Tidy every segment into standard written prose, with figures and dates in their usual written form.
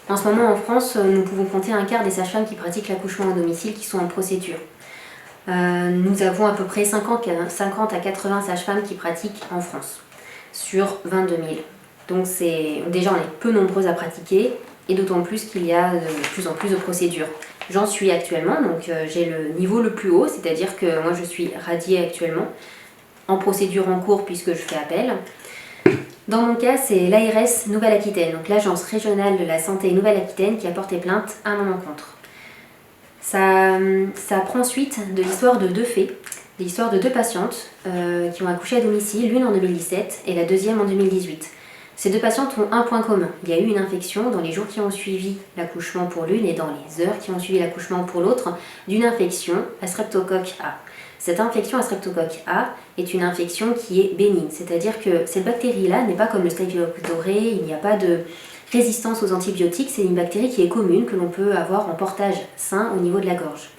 En ce moment en France, nous pouvons compter un quart des sages-femmes qui pratiquent l'accouchement à domicile qui sont en procédure. Nous avons à peu près 50 à 80 sages-femmes qui pratiquent en France, sur 22 000. Donc déjà on est peu nombreuses à pratiquer, et d'autant plus qu'il y a de plus en plus de procédures. J'en suis actuellement, donc j'ai le niveau le plus haut, c'est-à-dire que moi je suis radiée actuellement, en procédure en cours puisque je fais appel. Dans mon cas, c'est l'ARS Nouvelle-Aquitaine, donc l'Agence régionale de la santé Nouvelle-Aquitaine qui a porté plainte à mon encontre. Ça prend suite de l'histoire de deux faits, l'histoire de deux patientes qui ont accouché à domicile, l'une en 2017 et la deuxième en 2018. Ces deux patientes ont un point commun. Il y a eu une infection dans les jours qui ont suivi l'accouchement pour l'une et dans les heures qui ont suivi l'accouchement pour l'autre d'une infection à Streptocoque A. Cette infection à Streptocoque A est une infection qui est bénigne, c'est-à-dire que cette bactérie-là n'est pas comme le staphylocoque doré, il n'y a pas de résistance aux antibiotiques, c'est une bactérie qui est commune, que l'on peut avoir en portage sain au niveau de la gorge.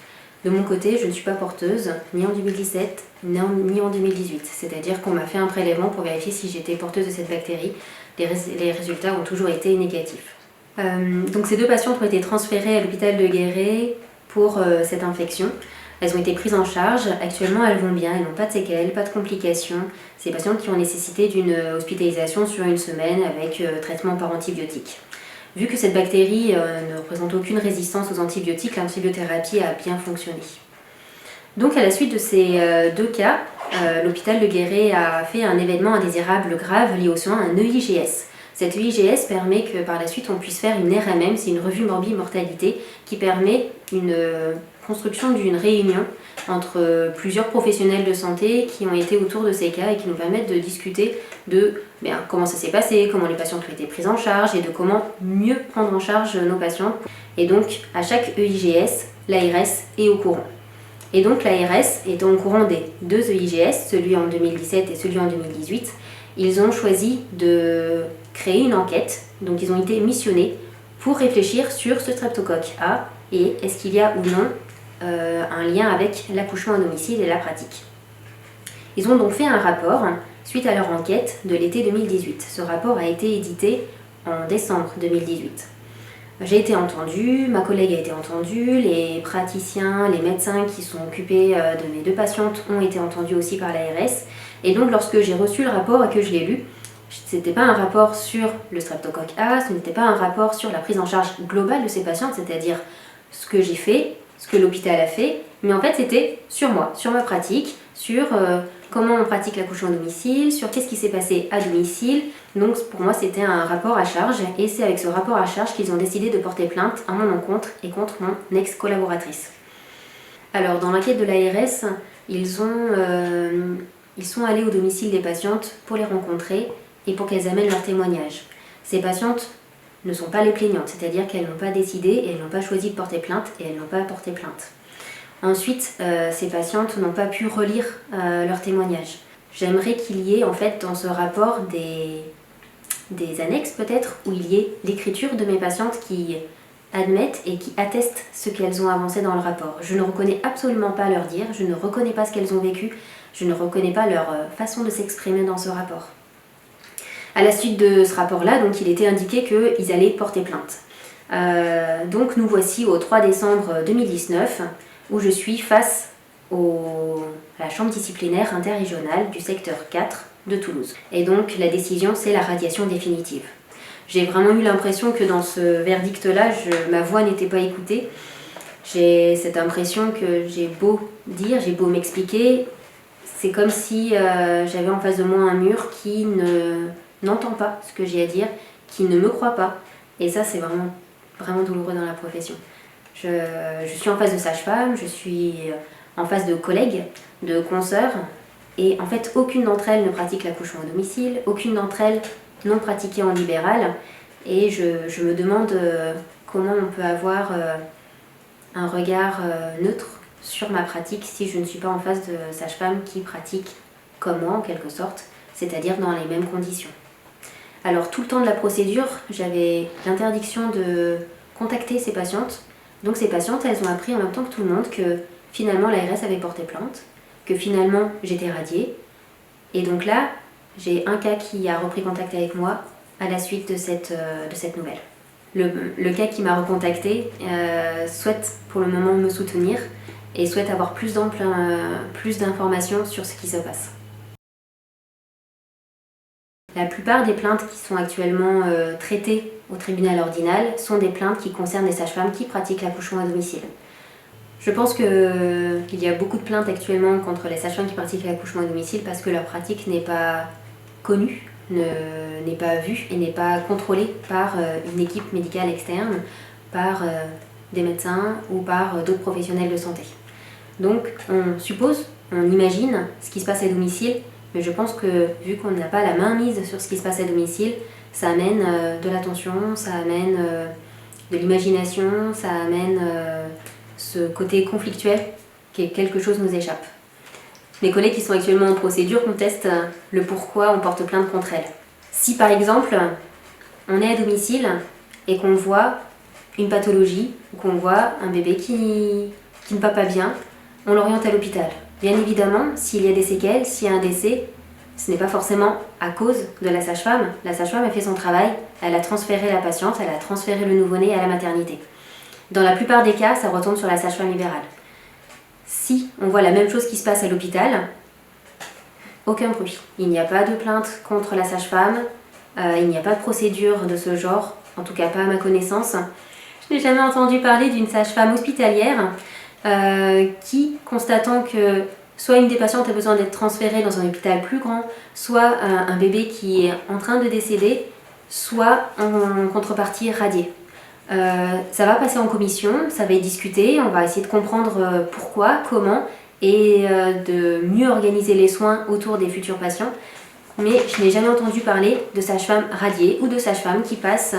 De mon côté, je ne suis pas porteuse, ni en 2017, ni en 2018. C'est-à-dire qu'on m'a fait un prélèvement pour vérifier si j'étais porteuse de cette bactérie. Les résultats ont toujours été négatifs. Donc ces deux patientes ont été transférées à l'hôpital de Guéret pour cette infection. Elles ont été prises en charge. Actuellement, elles vont bien, elles n'ont pas de séquelles, pas de complications. C'est des patientes qui ont nécessité d'une hospitalisation sur une semaine avec traitement par antibiotiques. Vu que cette bactérie ne représente aucune résistance aux antibiotiques, l'antibiothérapie a bien fonctionné. Donc à la suite de ces deux cas, l'hôpital de Guéret a fait un événement indésirable grave lié aux soins, un EIGS. Cet EIGS permet que par la suite on puisse faire une RMM, c'est une revue morbide-mortalité, qui permet une construction d'une réunion entre plusieurs professionnels de santé qui ont été autour de ces cas et qui nous permettent de discuter de comment ça s'est passé, comment les patientes ont été prises en charge et de comment mieux prendre en charge nos patientes. Et donc à chaque EIGS, l'ARS est au courant. Et donc l'ARS est au courant des deux EIGS, celui en 2017 et celui en 2018. Ils ont choisi de créer une enquête, donc ils ont été missionnés pour réfléchir sur ce streptocoque A et est-ce qu'il y a ou non un lien avec l'accouchement à domicile et la pratique. Ils ont donc fait un rapport suite à leur enquête de l'été 2018. Ce rapport a été édité en décembre 2018. J'ai été entendue, ma collègue a été entendue, les praticiens, les médecins qui sont occupés de mes deux patientes ont été entendus aussi par l'ARS. Et donc lorsque j'ai reçu le rapport et que je l'ai lu, ce n'était pas un rapport sur le streptocoque A, ce n'était pas un rapport sur la prise en charge globale de ces patientes, c'est-à-dire ce que j'ai fait, ce que l'hôpital a fait, mais en fait c'était sur moi, sur ma pratique, sur comment on pratique l'accouchement à domicile, sur qu'est-ce qui s'est passé à domicile. Donc pour moi c'était un rapport à charge et c'est avec ce rapport à charge qu'ils ont décidé de porter plainte à mon encontre et contre mon ex-collaboratrice. Alors dans l'enquête de l'ARS, ils sont allés au domicile des patientes pour les rencontrer et pour qu'elles amènent leur témoignage. Ces patientes ne sont pas les plaignantes, c'est-à-dire qu'elles n'ont pas décidé et elles n'ont pas choisi de porter plainte et elles n'ont pas porté plainte. Ensuite, ces patientes n'ont pas pu relire leur témoignage. J'aimerais qu'il y ait en fait dans ce rapport des annexes peut-être où il y ait l'écriture de mes patientes qui admettent et qui attestent ce qu'elles ont avancé dans le rapport. Je ne reconnais absolument pas leur dire, je ne reconnais pas ce qu'elles ont vécu, je ne reconnais pas leur façon de s'exprimer dans ce rapport. À la suite de ce rapport-là, donc, il était indiqué qu'ils allaient porter plainte. Donc nous voici au 3 décembre 2019, où je suis face à la chambre disciplinaire interrégionale du secteur 4 de Toulouse. Et donc la décision, c'est la radiation définitive. J'ai vraiment eu l'impression que dans ce verdict-là, ma voix n'était pas écoutée. J'ai cette impression que j'ai beau dire, j'ai beau m'expliquer, c'est comme si j'avais en face de moi un mur qui n'entend pas ce que j'ai à dire, qui ne me croit pas. Et ça, c'est vraiment, vraiment douloureux dans la profession. Je suis en face de sages-femmes, je suis en face de collègues, de consoeurs, et en fait, aucune d'entre elles ne pratique l'accouchement à domicile, aucune d'entre elles non pratiquée en libéral, et je me demande comment on peut avoir un regard neutre sur ma pratique si je ne suis pas en face de sages-femmes qui pratiquent comme moi en quelque sorte, c'est-à-dire dans les mêmes conditions. Alors tout le temps de la procédure, j'avais l'interdiction de contacter ces patientes. Donc ces patientes, elles ont appris en même temps que tout le monde que finalement l'ARS avait porté plainte, que finalement j'étais radiée. Et donc là, j'ai un cas qui a repris contact avec moi à la suite de cette nouvelle. le cas qui m'a recontacté souhaite pour le moment me soutenir et souhaite avoir plus d'informations sur ce qui se passe. La plupart des plaintes qui sont actuellement traitées au tribunal ordinal sont des plaintes qui concernent des sages-femmes qui pratiquent l'accouchement à domicile. Je pense qu'il y a beaucoup de plaintes actuellement contre les sages-femmes qui pratiquent l'accouchement à domicile parce que leur pratique n'est pas connue, n'est pas vue et n'est pas contrôlée par une équipe médicale externe, par des médecins ou par d'autres professionnels de santé. Donc on suppose, on imagine ce qui se passe à domicile, mais je pense que vu qu'on n'a pas la main mise sur ce qui se passe à domicile, ça amène de l'attention, ça amène de l'imagination, ça amène ce côté conflictuel que quelque chose nous échappe. Mes collègues qui sont actuellement en procédure contestent le pourquoi on porte plainte contre elles. Si par exemple on est à domicile et qu'on voit une pathologie, ou qu'on voit un bébé qui ne va pas bien, on l'oriente à l'hôpital. Bien évidemment, s'il y a des séquelles, s'il y a un décès, ce n'est pas forcément à cause de la sage-femme. La sage-femme a fait son travail, elle a transféré la patiente, elle a transféré le nouveau-né à la maternité. Dans la plupart des cas, ça retombe sur la sage-femme libérale. Si on voit la même chose qui se passe à l'hôpital, aucun bruit. Il n'y a pas de plainte contre la sage-femme, il n'y a pas de procédure de ce genre, en tout cas pas à ma connaissance. Je n'ai jamais entendu parler d'une sage-femme hospitalière qui, constatant que soit une des patientes a besoin d'être transférée dans un hôpital plus grand, soit un bébé qui est en train de décéder, soit en contrepartie radié. Ça va passer en commission, ça va être discuté, on va essayer de comprendre pourquoi, comment et de mieux organiser les soins autour des futurs patients. Mais je n'ai jamais entendu parler de sage-femme radiée ou de sage-femme qui passe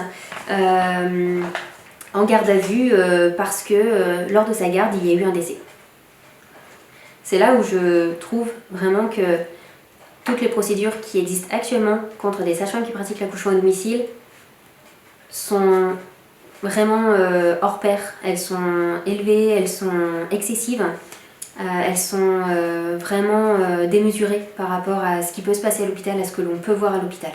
en garde à vue parce que lors de sa garde il y a eu un décès. C'est là où je trouve vraiment que toutes les procédures qui existent actuellement contre des sages-femmes qui pratiquent l'accouchement à domicile sont vraiment hors pair. Elles sont élevées, elles sont excessives, elles sont vraiment démesurées par rapport à ce qui peut se passer à l'hôpital, à ce que l'on peut voir à l'hôpital.